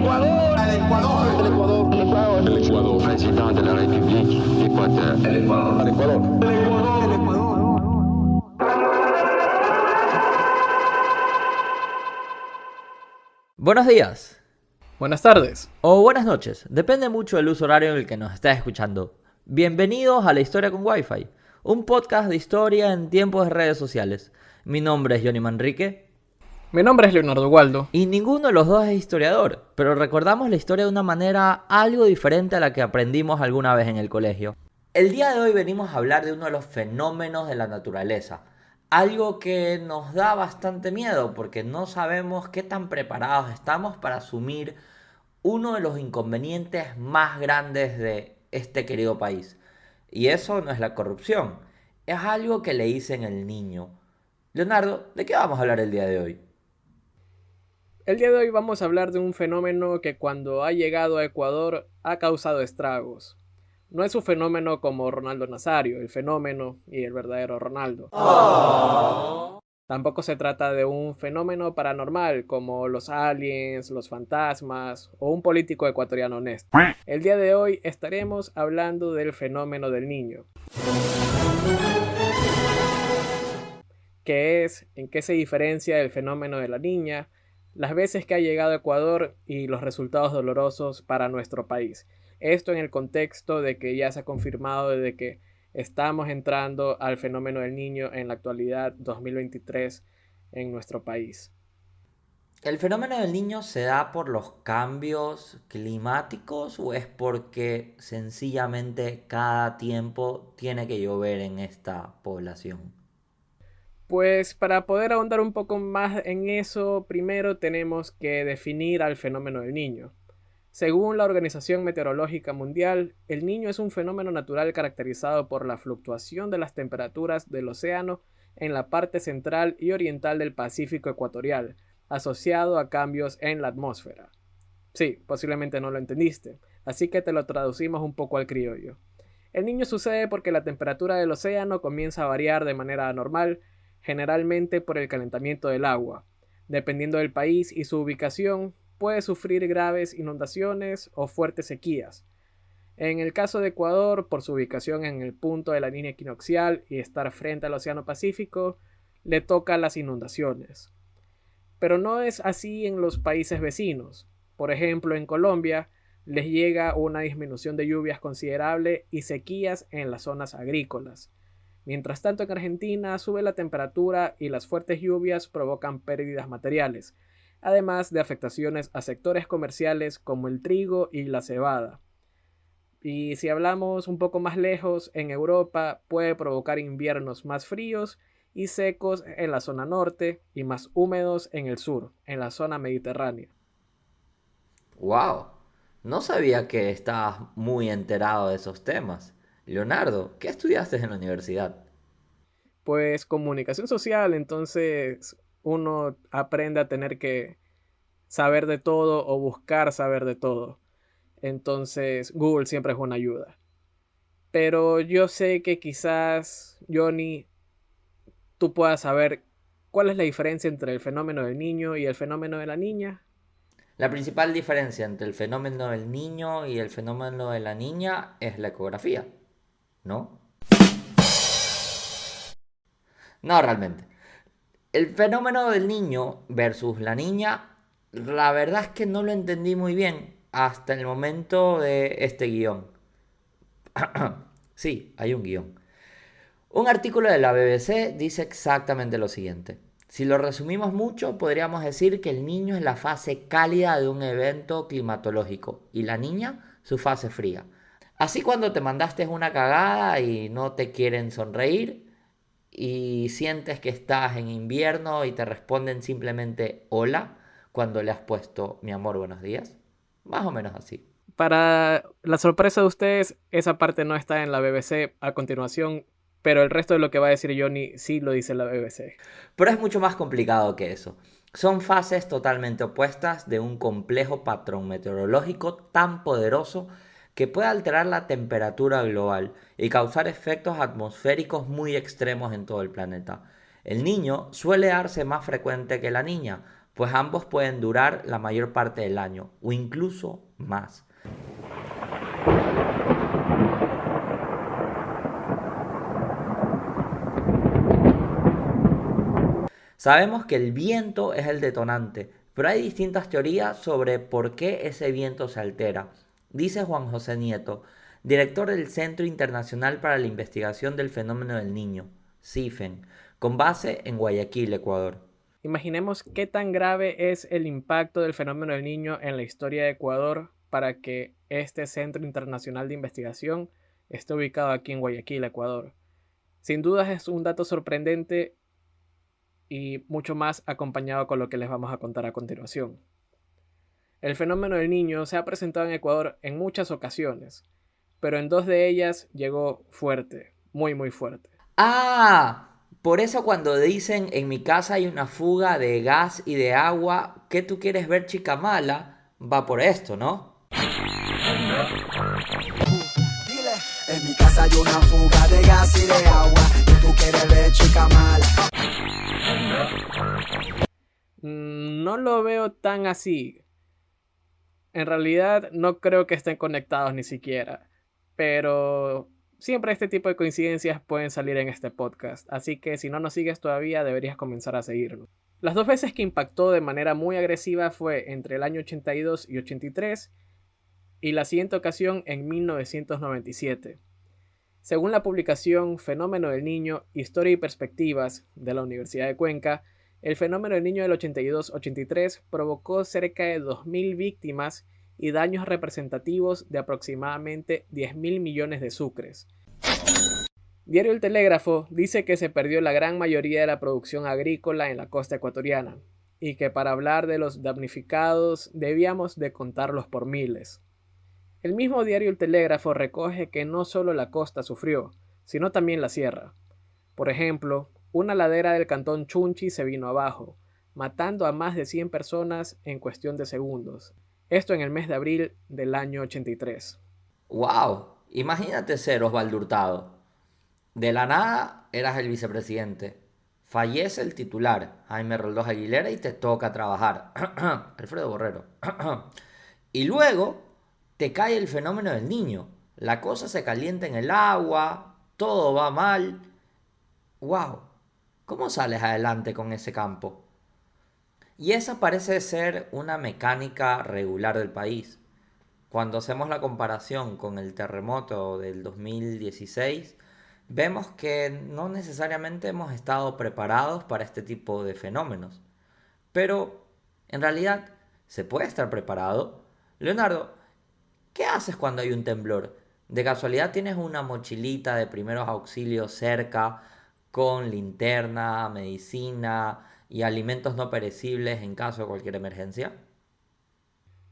Ecuador. El Ecuador. El Ecuador. El Ecuador. El Ecuador. Président de la République d'Équateur. El Ecuador. El Ecuador. El Ecuador. El Ecuador. Buenos días. Buenas tardes. O buenas noches. Depende mucho del uso horario en el que nos estés escuchando. Bienvenidos a La Historia con Wi-Fi, un podcast de historia en tiempos de redes sociales. Mi nombre es Johnny Manrique. Mi nombre es Leonardo Waldo. Y ninguno de los dos es historiador, pero recordamos la historia de una manera algo diferente a la que aprendimos alguna vez en el colegio. El día de hoy venimos a hablar de uno de los fenómenos de la naturaleza. Algo que nos da bastante miedo porque no sabemos qué tan preparados estamos para asumir uno de los inconvenientes más grandes de este querido país. Y eso no es la corrupción, es algo que le dicen el niño. Leonardo, ¿de qué vamos a hablar el día de hoy? El día de hoy vamos a hablar de un fenómeno que cuando ha llegado a Ecuador ha causado estragos. No es un fenómeno como Ronaldo Nazario, el fenómeno y el verdadero Ronaldo. Tampoco se trata de un fenómeno paranormal como los aliens, los fantasmas o un político ecuatoriano honesto. El día de hoy estaremos hablando del fenómeno del niño. ¿Qué es? ¿En qué se diferencia del fenómeno de la niña? Las veces que ha llegado a Ecuador y los resultados dolorosos para nuestro país. Esto en el contexto de que ya se ha confirmado de que estamos entrando al fenómeno del niño en la actualidad 2023 en nuestro país. ¿El fenómeno del niño se da por los cambios climáticos o es porque sencillamente cada tiempo tiene que llover en esta población? Pues para poder ahondar un poco más en eso, primero tenemos que definir al fenómeno del niño. Según la Organización Meteorológica Mundial, el niño es un fenómeno natural caracterizado por la fluctuación de las temperaturas del océano en la parte central y oriental del Pacífico ecuatorial, asociado a cambios en la atmósfera. Sí, posiblemente no lo entendiste, así que te lo traducimos un poco al criollo. El niño sucede porque la temperatura del océano comienza a variar de manera anormal, generalmente por el calentamiento del agua. Dependiendo del país y su ubicación, puede sufrir graves inundaciones o fuertes sequías. En el caso de Ecuador, por su ubicación en el punto de la línea equinoccial y estar frente al Océano Pacífico, le tocan las inundaciones. Pero no es así en los países vecinos. Por ejemplo, en Colombia, les llega una disminución de lluvias considerable y sequías en las zonas agrícolas. Mientras tanto, en Argentina sube la temperatura y las fuertes lluvias provocan pérdidas materiales, además de afectaciones a sectores comerciales como el trigo y la cebada. Y si hablamos un poco más lejos, en Europa puede provocar inviernos más fríos y secos en la zona norte y más húmedos en el sur, en la zona mediterránea. ¡Wow! No sabía que estabas muy enterado de esos temas. Leonardo, ¿qué estudiaste en la universidad? Pues comunicación social, entonces uno aprende a tener que saber de todo o buscar saber de todo. Entonces Google siempre es una ayuda. Pero yo sé que quizás, Johnny, tú puedas saber cuál es la diferencia entre el fenómeno del niño y el fenómeno de la niña. La principal diferencia entre el fenómeno del niño y el fenómeno de la niña es la ecografía, ¿no? No, realmente. El fenómeno del niño versus la niña, la verdad es que no lo entendí muy bien hasta el momento de este guión. Sí, hay un guión. Un artículo de la BBC dice exactamente lo siguiente. Si lo resumimos mucho, podríamos decir que el niño es la fase cálida de un evento climatológico y la niña su fase fría. Así cuando te mandaste una cagada y no te quieren sonreír y sientes que estás en invierno y te responden simplemente hola cuando le has puesto mi amor, buenos días. Más o menos así. Para la sorpresa de ustedes, esa parte no está en la BBC a continuación, pero el resto de lo que va a decir Johnny sí lo dice la BBC. Pero es mucho más complicado que eso. Son fases totalmente opuestas de un complejo patrón meteorológico tan poderoso que puede alterar la temperatura global y causar efectos atmosféricos muy extremos en todo el planeta. El niño suele darse más frecuente que la niña, pues ambos pueden durar la mayor parte del año o incluso más. Sabemos que el viento es el detonante, pero hay distintas teorías sobre por qué ese viento se altera. Dice Juan José Nieto, director del Centro Internacional para la Investigación del Fenómeno del Niño, CIFEN, con base en Guayaquil, Ecuador. Imaginemos qué tan grave es el impacto del fenómeno del Niño en la historia de Ecuador para que este Centro Internacional de Investigación esté ubicado aquí en Guayaquil, Ecuador. Sin dudas es un dato sorprendente y mucho más acompañado con lo que les vamos a contar a continuación. El fenómeno del Niño se ha presentado en Ecuador en muchas ocasiones, pero en 2 de ellas llegó fuerte, muy muy fuerte. ¡Ah! Por eso cuando dicen en mi casa hay una fuga de gas y de agua, ¿qué tú quieres ver, chica mala? Va por esto, ¿no? Dile, en mi casa hay una fuga de gas y de agua, ¿qué tú quieres ver, chica mala? No lo veo tan así. En realidad no creo que estén conectados ni siquiera, pero siempre este tipo de coincidencias pueden salir en este podcast, así que si no nos sigues todavía deberías comenzar a seguirnos. Las 2 veces que impactó de manera muy agresiva fue entre el año 82 y 83 y la siguiente ocasión en 1997. Según la publicación Fenómeno del Niño, Historia y Perspectivas de la Universidad de Cuenca, el fenómeno del Niño del 82-83 provocó cerca de 2.000 víctimas y daños representativos de aproximadamente 10.000 millones de sucres. Diario El Telégrafo dice que se perdió la gran mayoría de la producción agrícola en la costa ecuatoriana y que para hablar de los damnificados debíamos de contarlos por miles. El mismo diario El Telégrafo recoge que no solo la costa sufrió, sino también la sierra. Por ejemplo, una ladera del cantón Chunchi se vino abajo, matando a más de 100 personas en cuestión de segundos. Esto en el mes de abril del año 83. ¡Wow! Imagínate ser Osvaldo Hurtado. De la nada eras el vicepresidente. Fallece el titular, Jaime Roldós Aguilera, y te toca trabajar. Alfredo Borrero. Y luego te cae el fenómeno del Niño. La cosa se calienta en el agua, todo va mal. ¡Wow! ¿Cómo sales adelante con ese campo? Y esa parece ser una mecánica regular del país. Cuando hacemos la comparación con el terremoto del 2016, vemos que no necesariamente hemos estado preparados para este tipo de fenómenos. Pero, en realidad, ¿se puede estar preparado? Leonardo, ¿qué haces cuando hay un temblor? ¿De casualidad tienes una mochilita de primeros auxilios cerca con linterna, medicina y alimentos no perecibles en caso de cualquier emergencia?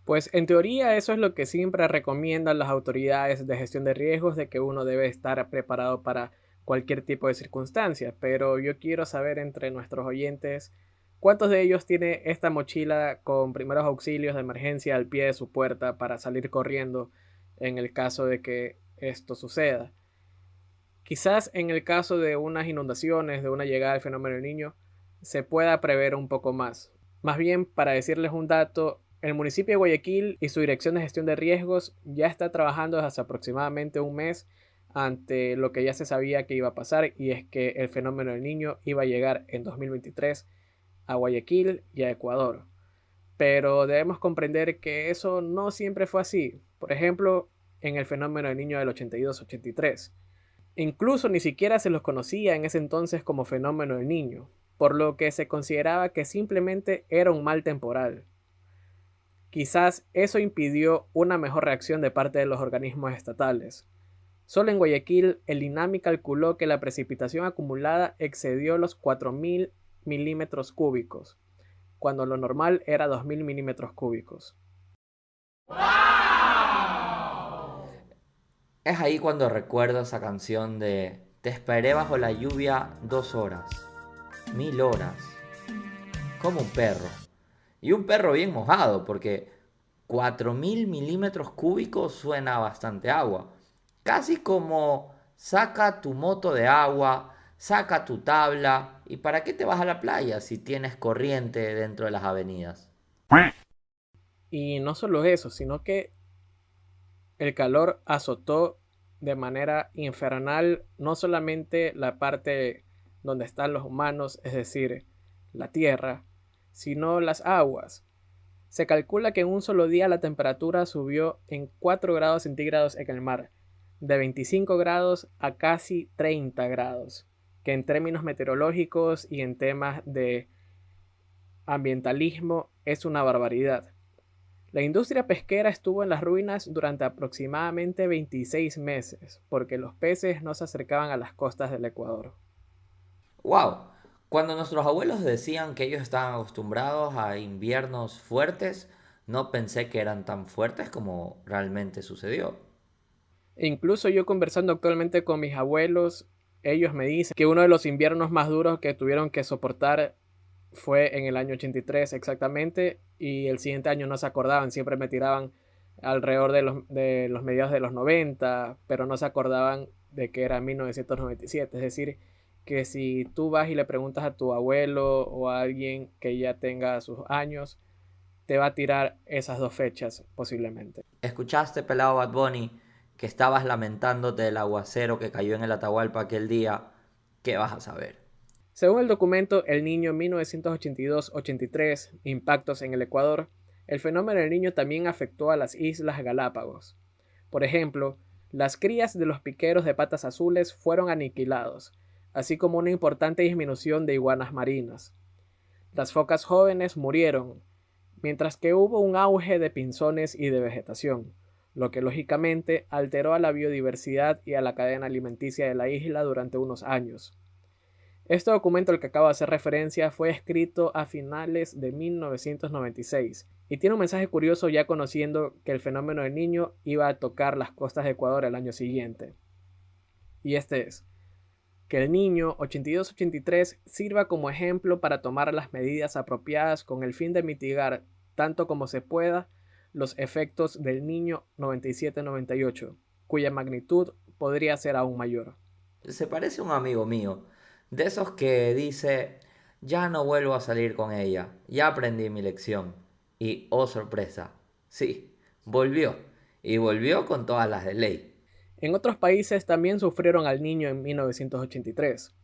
Pues en teoría eso es lo que siempre recomiendan las autoridades de gestión de riesgos, de que uno debe estar preparado para cualquier tipo de circunstancia. Pero yo quiero saber entre nuestros oyentes, ¿cuántos de ellos tiene esta mochila con primeros auxilios de emergencia al pie de su puerta para salir corriendo en el caso de que esto suceda? Quizás en el caso de unas inundaciones, de una llegada del fenómeno del Niño, se pueda prever un poco más. Más bien, para decirles un dato, el municipio de Guayaquil y su Dirección de Gestión de Riesgos ya está trabajando desde hace aproximadamente un mes ante lo que ya se sabía que iba a pasar, y es que el fenómeno del Niño iba a llegar en 2023 a Guayaquil y a Ecuador. Pero debemos comprender que eso no siempre fue así. Por ejemplo, en el fenómeno del Niño del 82-83. Incluso ni siquiera se los conocía en ese entonces como fenómeno del Niño, por lo que se consideraba que simplemente era un mal temporal. Quizás eso impidió una mejor reacción de parte de los organismos estatales. Solo en Guayaquil, el INAMI calculó que la precipitación acumulada excedió los 4.000 milímetros cúbicos, cuando lo normal era 2.000 milímetros cúbicos. Es ahí cuando recuerdo esa canción de Te esperé bajo la lluvia 2 horas, 1000 horas, como un perro. Y un perro bien mojado, porque 4.000 milímetros cúbicos suena bastante agua. Casi como saca tu moto de agua, Saca tu tabla y ¿para qué te vas a la playa si tienes corriente dentro de las avenidas? Y no solo eso, sino que el calor azotó de manera infernal no solamente la parte donde están los humanos, es decir, la tierra, sino las aguas. Se calcula que en un solo día la temperatura subió en 4 grados centígrados en el mar, de 25 grados a casi 30 grados, que en términos meteorológicos y en temas de ambientalismo es una barbaridad. La industria pesquera estuvo en las ruinas durante aproximadamente 26 meses, porque los peces no se acercaban a las costas del Ecuador. ¡Wow! Cuando nuestros abuelos decían que ellos estaban acostumbrados a inviernos fuertes, no pensé que eran tan fuertes como realmente sucedió. E incluso yo conversando actualmente con mis abuelos, ellos me dicen que uno de los inviernos más duros que tuvieron que soportar fue en el año 83 exactamente, y el siguiente año no se acordaban, siempre me tiraban alrededor de los mediados de los 90, pero no se acordaban de que era 1997. Es decir, que si tú vas y le preguntas a tu abuelo o a alguien que ya tenga sus años, te va a tirar esas dos fechas posiblemente. ¿Escuchaste, pelado Bad Bunny, que estabas lamentándote del aguacero que cayó en el Atahualpa aquel día? ¿Qué vas a saber? Según el documento El Niño 1982-83, Impactos en el Ecuador, el fenómeno del Niño también afectó a las Islas Galápagos. Por ejemplo, las crías de los piqueros de patas azules fueron aniquilados, así como una importante disminución de iguanas marinas. Las focas jóvenes murieron, mientras que hubo un auge de pinzones y de vegetación, lo que lógicamente alteró a la biodiversidad y a la cadena alimenticia de la isla durante unos años. Este documento al que acabo de hacer referencia fue escrito a finales de 1996 y tiene un mensaje curioso ya conociendo que el fenómeno del Niño iba a tocar las costas de Ecuador el año siguiente. Y este es: que el Niño 82-83 sirva como ejemplo para tomar las medidas apropiadas con el fin de mitigar, tanto como se pueda, los efectos del Niño 97-98, cuya magnitud podría ser aún mayor. Se parece a un amigo mío, de esos que dice, ya no vuelvo a salir con ella, ya aprendí mi lección. Y, oh sorpresa, sí, volvió, y volvió con todas las de ley. En otros países también sufrieron al Niño en 1983.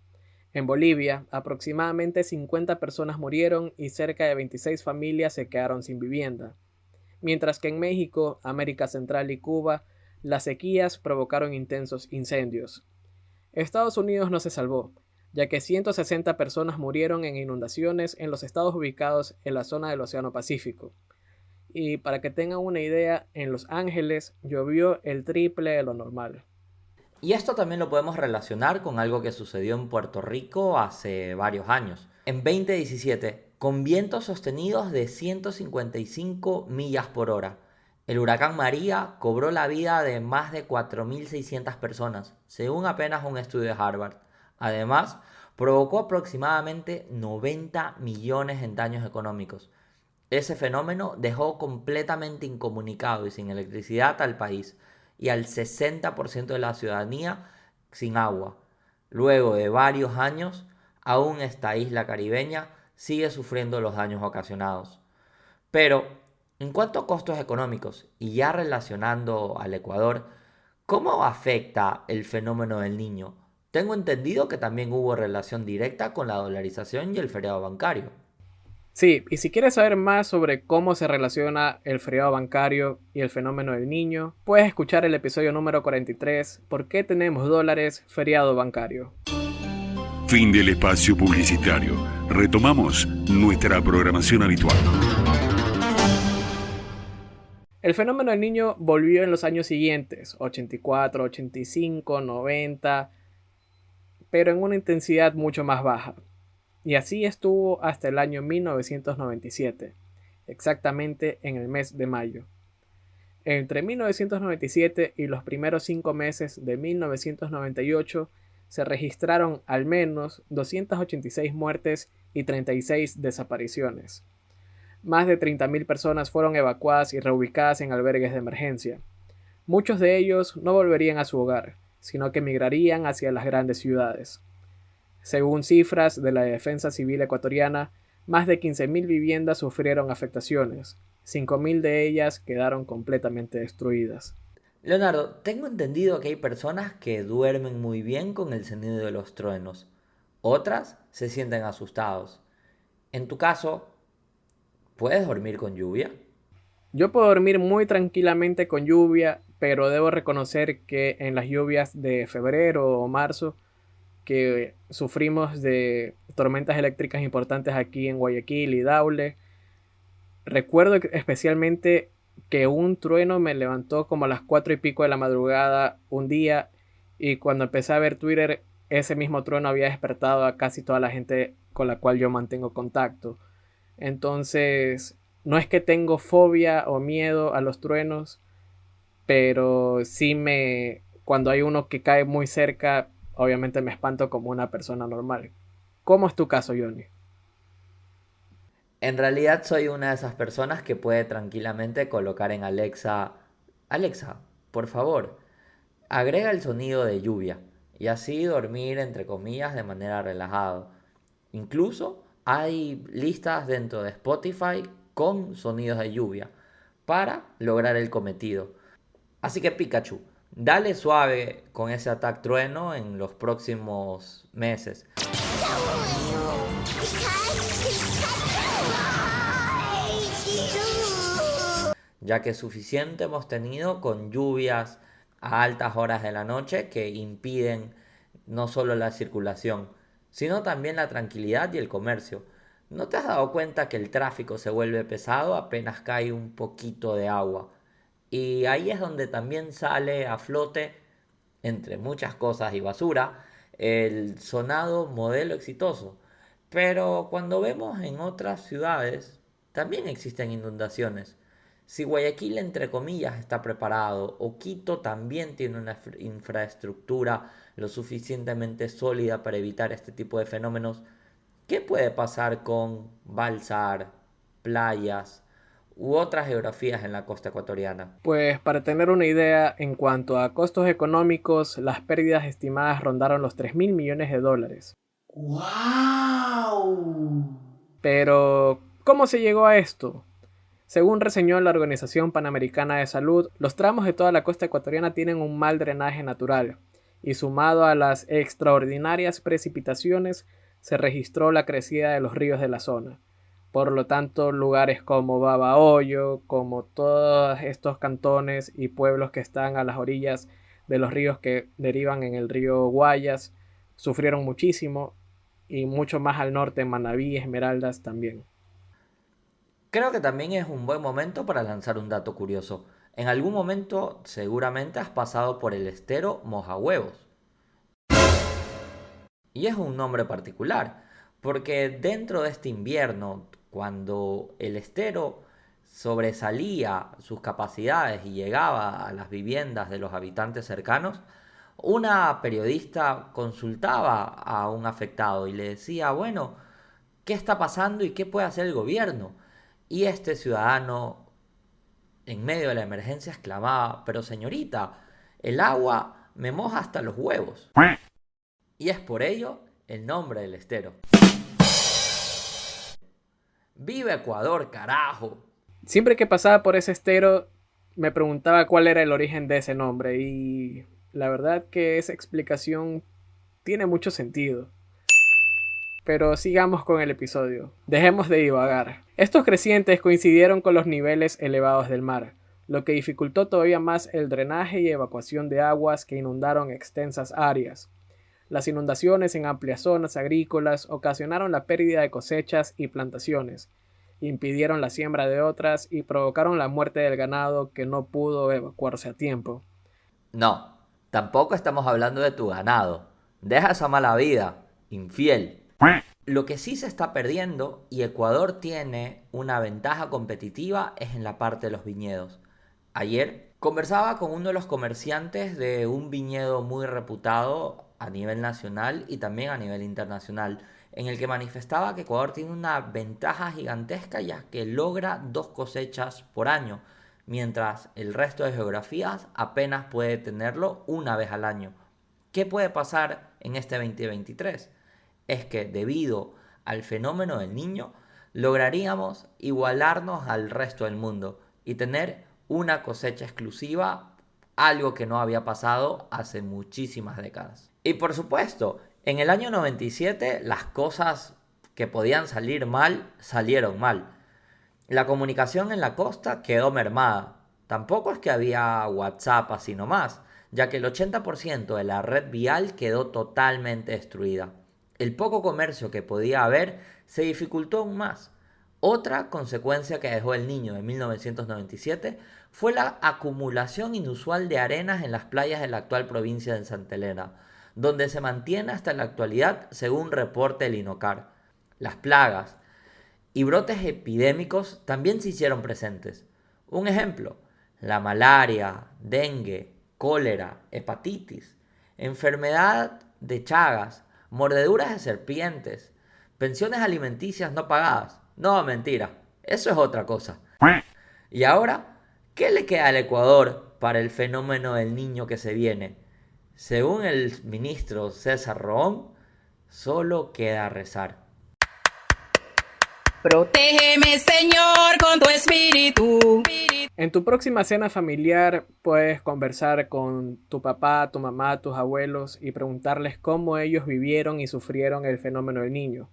En Bolivia, aproximadamente 50 personas murieron y cerca de 26 familias se quedaron sin vivienda. Mientras que en México, América Central y Cuba, las sequías provocaron intensos incendios. Estados Unidos no se salvó, ya que 160 personas murieron en inundaciones en los estados ubicados en la zona del Océano Pacífico. Y para que tengan una idea, en Los Ángeles llovió el triple de lo normal. Y esto también lo podemos relacionar con algo que sucedió en Puerto Rico hace varios años. En 2017, con vientos sostenidos de 155 millas por hora, el huracán María cobró la vida de más de 4.600 personas, según apenas un estudio de Harvard. Además, provocó aproximadamente 90 millones en daños económicos. Ese fenómeno dejó completamente incomunicado y sin electricidad al país y al 60% de la ciudadanía sin agua. Luego de varios años, aún esta isla caribeña sigue sufriendo los daños ocasionados. Pero, en cuanto a costos económicos y ya relacionando al Ecuador, ¿cómo afecta el fenómeno del Niño? Tengo entendido que también hubo relación directa con la dolarización y el feriado bancario. Sí, y si quieres saber más sobre cómo se relaciona el feriado bancario y el fenómeno del Niño, puedes escuchar el episodio número 43, ¿Por qué tenemos dólares? Feriado bancario. Fin del espacio publicitario. Retomamos nuestra programación habitual. El fenómeno del Niño volvió en los años siguientes, 84, 85, 90, pero en una intensidad mucho más baja. Y así estuvo hasta el año 1997, exactamente en el mes de mayo. Entre 1997 y los primeros 5 meses de 1998 se registraron al menos 286 muertes y 36 desapariciones. Más de 30.000 personas fueron evacuadas y reubicadas en albergues de emergencia. Muchos de ellos no volverían a su hogar, sino que migrarían hacia las grandes ciudades. Según cifras de la Defensa Civil ecuatoriana, más de 15.000 viviendas sufrieron afectaciones. 5.000 de ellas quedaron completamente destruidas. Leonardo, tengo entendido que hay personas que duermen muy bien con el sonido de los truenos. Otras se sienten asustados. En tu caso, ¿puedes dormir con lluvia? Yo puedo dormir muy tranquilamente con lluvia, pero debo reconocer que en las lluvias de febrero o marzo, que sufrimos de tormentas eléctricas importantes aquí en Guayaquil y Daule, recuerdo especialmente que un trueno me levantó como a las 4 y pico de la madrugada un día, y cuando empecé a ver Twitter, ese mismo trueno había despertado a casi toda la gente con la cual yo mantengo contacto. Entonces, no es que tengo fobia o miedo a los truenos, pero cuando hay uno que cae muy cerca, obviamente me espanto como una persona normal. ¿Cómo es tu caso, Johnny? En realidad soy una de esas personas que puede tranquilamente colocar en Alexa, Alexa, por favor, agrega el sonido de lluvia y así dormir entre comillas de manera relajada. Incluso hay listas dentro de Spotify con sonidos de lluvia para lograr el cometido. Así que Pikachu, dale suave con ese ataque trueno en los próximos meses, ya que suficiente hemos tenido con lluvias a altas horas de la noche que impiden no solo la circulación, sino también la tranquilidad y el comercio. ¿No te has dado cuenta que el tráfico se vuelve pesado apenas cae un poquito de agua? Y ahí es donde también sale a flote, entre muchas cosas y basura, el sonado modelo exitoso. Pero cuando vemos en otras ciudades, también existen inundaciones. Si Guayaquil, entre comillas, está preparado, o Quito también tiene una infraestructura lo suficientemente sólida para evitar este tipo de fenómenos, ¿qué puede pasar con Balsar, playas u otras geografías en la costa ecuatoriana? Pues para tener una idea, en cuanto a costos económicos, las pérdidas estimadas rondaron los 3.000 millones de dólares. ¡Wow! Pero, ¿cómo se llegó a esto? Según reseñó la Organización Panamericana de Salud, los tramos de toda la costa ecuatoriana tienen un mal drenaje natural, y sumado a las extraordinarias precipitaciones, se registró la crecida de los ríos de la zona. Por lo tanto, lugares como Babahoyo, como todos estos cantones y pueblos que están a las orillas de los ríos que derivan en el río Guayas, sufrieron muchísimo, y mucho más al norte, Manabí y Esmeraldas también. Creo que también es un buen momento para lanzar un dato curioso. En algún momento seguramente has pasado por el estero Mojahuevos. Y es un nombre particular, porque dentro de este invierno, cuando el estero sobresalía sus capacidades y llegaba a las viviendas de los habitantes cercanos, una periodista consultaba a un afectado y le decía, bueno, ¿qué está pasando y qué puede hacer el gobierno? Y este ciudadano, en medio de la emergencia, exclamaba, pero señorita, el agua me moja hasta los huevos. Y es por ello el nombre del estero. ¡Viva Ecuador, carajo! Siempre que pasaba por ese estero, me preguntaba cuál era el origen de ese nombre, y la verdad que esa explicación tiene mucho sentido. Pero sigamos con el episodio. Dejemos de divagar. Estos crecientes coincidieron con los niveles elevados del mar, lo que dificultó todavía más el drenaje y evacuación de aguas que inundaron extensas áreas. Las inundaciones en amplias zonas agrícolas ocasionaron la pérdida de cosechas y plantaciones, impidieron la siembra de otras y provocaron la muerte del ganado que no pudo evacuarse a tiempo. No, tampoco estamos hablando de tu ganado. Deja esa mala vida, infiel. Lo que sí se está perdiendo, y Ecuador tiene una ventaja competitiva, es en la parte de los viñedos. Ayer conversaba con uno de los comerciantes de un viñedo muy reputado a nivel nacional y también a nivel internacional, en el que manifestaba que Ecuador tiene una ventaja gigantesca, ya que logra 2 cosechas por año, mientras el resto de geografías apenas puede tenerlo una vez al año. ¿Qué puede pasar en este 2023? es que debido al fenómeno del Niño, lograríamos igualarnos al resto del mundo y tener una cosecha exclusiva, algo que no había pasado hace muchísimas décadas. Y por supuesto, en el año 97 las cosas que podían salir mal, salieron mal. La comunicación en la costa quedó mermada. Tampoco es que había WhatsApp así nomás, ya que el 80% de la red vial quedó totalmente destruida. El poco comercio que podía haber se dificultó aún más. Otra consecuencia que dejó el Niño de 1997 fue la acumulación inusual de arenas en las playas de la actual provincia de Santa Elena, donde se mantiene hasta la actualidad según reporte del INOCAR. Las plagas y brotes epidémicos también se hicieron presentes. Un ejemplo, la malaria, dengue, cólera, hepatitis, enfermedad de Chagas, mordeduras de serpientes, pensiones alimenticias no pagadas. No, mentira, eso es otra cosa. Y ahora, ¿qué le queda al Ecuador para el fenómeno del Niño que se viene? Según el ministro César Roón, solo queda rezar. Protégeme, Señor, con tu espíritu. En tu próxima cena familiar puedes conversar con tu papá, tu mamá, tus abuelos y preguntarles cómo ellos vivieron y sufrieron el fenómeno del Niño.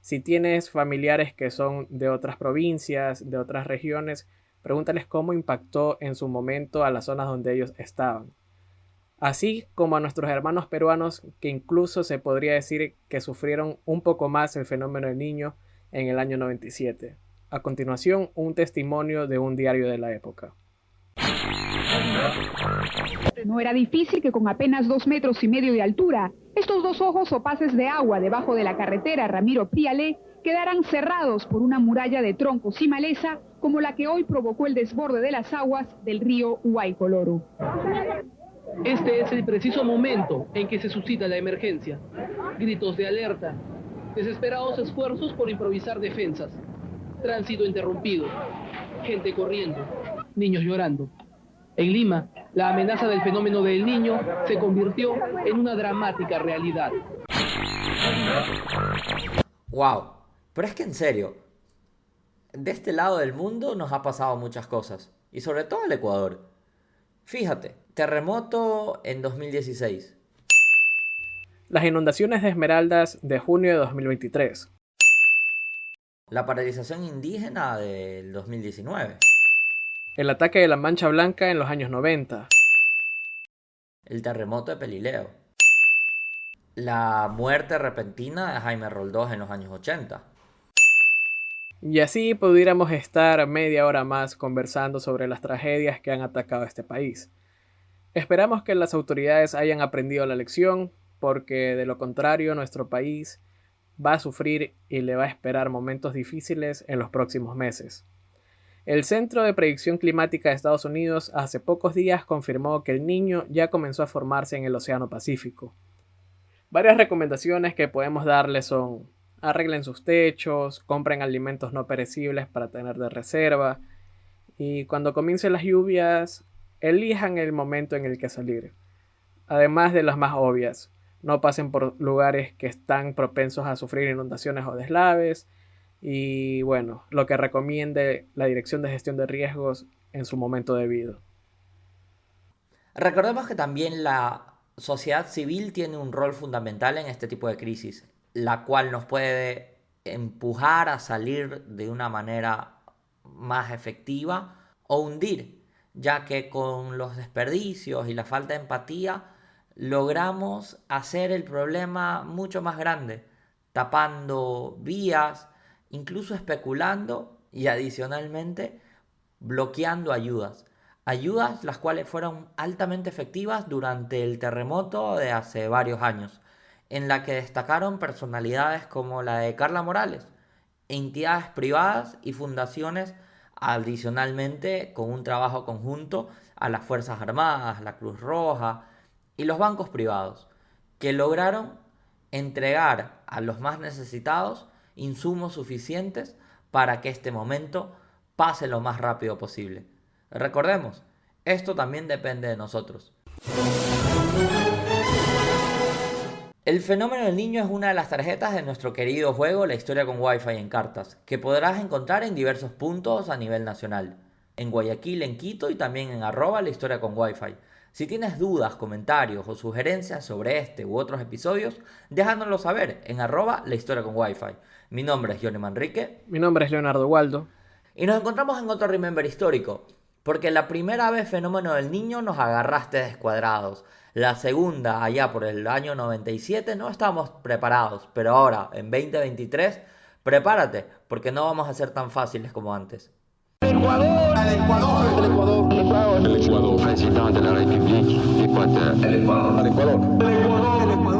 Si tienes familiares que son de otras provincias, de otras regiones, pregúntales cómo impactó en su momento a las zonas donde ellos estaban. Así como a nuestros hermanos peruanos, que incluso se podría decir que sufrieron un poco más el fenómeno del Niño en el año 97. A continuación, un testimonio de un diario de la época. No era difícil que con apenas 2,5 metros de altura, estos dos ojos opaces de agua debajo de la carretera Ramiro Príale quedaran cerrados por una muralla de troncos y maleza como la que hoy provocó el desborde de las aguas del río Huaycoloro. Este es el preciso momento en que se suscita la emergencia. Gritos de alerta, desesperados esfuerzos por improvisar defensas, tránsito interrumpido, gente corriendo, niños llorando. En Lima, la amenaza del fenómeno del Niño se convirtió en una dramática realidad. ¡Wow! Pero es que en serio, de este lado del mundo nos ha pasado muchas cosas, y sobre todo el Ecuador. Fíjate, terremoto en 2016. Las inundaciones de Esmeraldas de junio de 2023. La paralización indígena del 2019. El ataque de la Mancha Blanca en los años 90. El terremoto de Pelileo. La muerte repentina de Jaime Roldós en los años 80. Y así pudiéramos estar media hora más conversando sobre las tragedias que han atacado a este país. Esperamos que las autoridades hayan aprendido la lección, porque de lo contrario nuestro país va a sufrir y le va a esperar momentos difíciles en los próximos meses. El Centro de Predicción Climática de Estados Unidos hace pocos días confirmó que el Niño ya comenzó a formarse en el Océano Pacífico. Varias recomendaciones que podemos darles son: arreglen sus techos, compren alimentos no perecibles para tener de reserva, y cuando comiencen las lluvias, elijan el momento en el que salir. Además de las más obvias, no pasen por lugares que están propensos a sufrir inundaciones o deslaves, y bueno, lo que recomiende la Dirección de Gestión de Riesgos en su momento debido. Recordemos que también la sociedad civil tiene un rol fundamental en este tipo de crisis, la cual nos puede empujar a salir de una manera más efectiva o hundir, ya que con los desperdicios y la falta de empatía logramos hacer el problema mucho más grande, tapando vías, incluso especulando y adicionalmente bloqueando ayudas las cuales fueron altamente efectivas durante el terremoto de hace varios años, en la que destacaron personalidades como la de Carla Morales, entidades privadas y fundaciones, adicionalmente con un trabajo conjunto a las Fuerzas Armadas, la Cruz Roja y los bancos privados, que lograron entregar a los más necesitados insumos suficientes para que este momento pase lo más rápido posible. Recordemos, esto también depende de nosotros. El fenómeno del niño es una de las tarjetas de nuestro querido juego La Historia con Wi-Fi en cartas, que podrás encontrar en diversos puntos a nivel nacional. En Guayaquil, en Quito y también en @La Historia con Wi-Fi. Si tienes dudas, comentarios o sugerencias sobre este u otros episodios, déjanoslo saber en @La Historia con Wi-Fi. Mi nombre es Johnny Manrique. Mi nombre es Leonardo Waldo. Y nos encontramos en otro Remember histórico, porque la primera vez fenómeno del niño nos agarraste descuadrados. La segunda, allá por el año 97, no estábamos preparados, pero ahora, en 2023, prepárate, porque no vamos a ser tan fáciles como antes. Président de la République d'Équateur. El Ecuador.